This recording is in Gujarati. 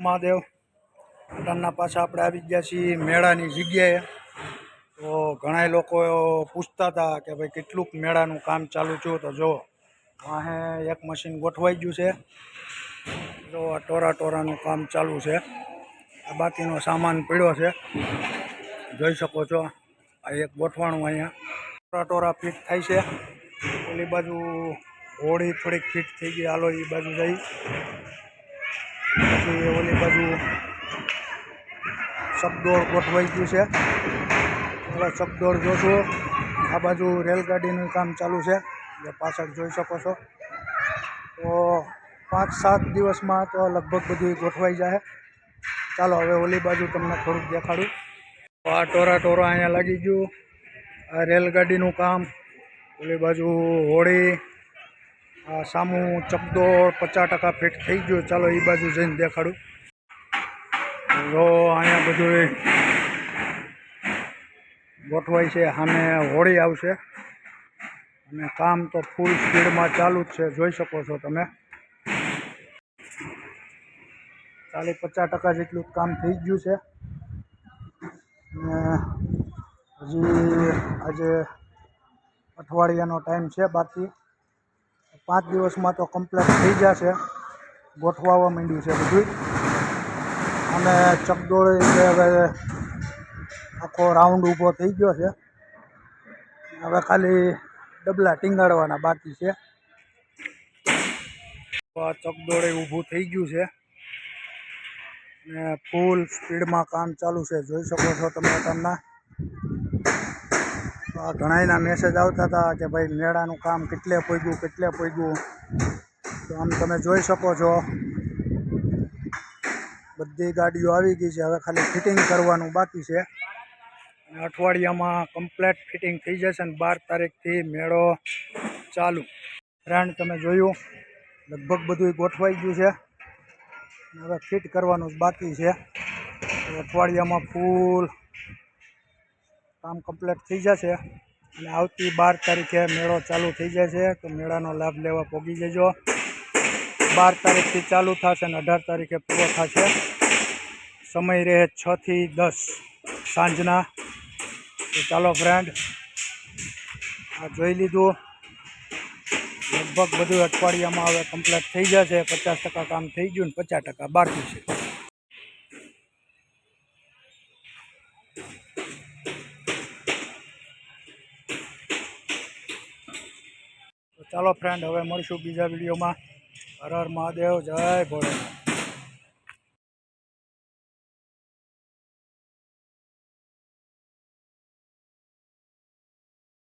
મહાદેવ અટાણના પાછા આપણે આવી ગયા છીએ મેળાની જગ્યાએ. તો ઘણા લોકો પૂછતા હતા કે ભાઈ કેટલુંક મેળાનું કામ ચાલુ થયું. તો જો વાહે એક મશીન ગોઠવાઈ ગયું છે. જો આ ટોરાનું કામ ચાલુ છે. આ બાકીનો સામાન પડ્યો છે, જોઈ શકો છો. આ એક ગોઠવાણું અહીંયા ટોરા ફિટ થાય છે. ઓલી બાજુ હોળી થોડીક ફિટ થઈ ગઈ, હાલો એ બાજુ જઈ. પછી ઓલી બાજુ ચકડોળ ગોઠવાઈ ગયું છે. હવે ચકડોળ જોશું. આ બાજુ રેલગાડીનું કામ ચાલુ છે, જે પાછળ જોઈ શકો છો. તો 5-7 દિવસમાં તો લગભગ બધું ગોઠવાઈ જાય. ચાલો હવે ઓલી બાજુ તમને થોડુંક દેખાડું. આ ટોરા અહીંયા લાગી ગયું. આ રેલગાડીનું કામ. ઓલી બાજુ હોળી, આ સામું ચકડોળ 50% ફિટ થઈ ગયું. ચાલો એ બાજુ જઈને દેખાડું. જો અહીંયા બધું ગોઠવાય છે. સામે હોળી આવશે અને કામ તો ફૂલ સ્પીડમાં ચાલુ જ છે, જોઈ શકો છો તમે. 40-50% જેટલું કામ થઈ ગયું છે. અને હજી આજે અઠવાડિયાનો ટાઈમ છે બાકી. 5 દિવસમાં તો કમ્પ્લીટ થઈ જશે. ગોઠવાવા માંડ્યું છે બધું. અને ચકડોળ હવે આખો રાઉન્ડ ઊભો થઈ ગયો છે. હવે ખાલી ડબલા ટીંગાડવાના બાકી છે. આ ચકડોળે ઊભું થઈ ગયું છે ને ફૂલ સ્પીડમાં કામ ચાલુ છે, જોઈ શકો છો તમે. તમને ઘણાયના મેસેજ આવતા હતા કે ભાઈ મેળાનું કામ કેટલે પહોંચ્યું. તો આમ તમે જોઈ શકો છો બધી ગાડીઓ આવી ગઈ છે. હવે ખાલી ફિટિંગ કરવાનું બાકી છે. અને અઠવાડિયામાં કમ્પ્લીટ ફિટિંગ થઈ જશે. અને 12 તારીખથી મેળો ચાલુ. ફ્રેન્ડ તમે જોયું, લગભગ બધું ગોઠવાઈ ગયું છે. હવે ફિટ કરવાનું જ બાકી છે. અઠવાડિયામાં ફૂલ કામ કમ્પ્લીટ થઈ જશે. અને આવતી 12 તારીખે મેળો ચાલુ થઈ જશે. તો મેળાનો લાભ લેવા પહોંચી જજો. 12 તારીખથી ચાલુ થશે અને 18 તારીખે પૂરો થશે. સમય રહે 6 થી 10 સાંજના. તો ચાલો ફ્રેન્ડ, આ જોઈ લીધું. લગભગ બધું અઠવાડિયામાં હવે કમ્પ્લીટ થઈ જશે. 50% કામ થઈ ગયું ને 50% બાકી છે. તો ચાલો ફ્રેન્ડ, હવે મળીશું બીજા વિડીયોમાં. હર હર મહાદેવ, જય ભોળેનાથ.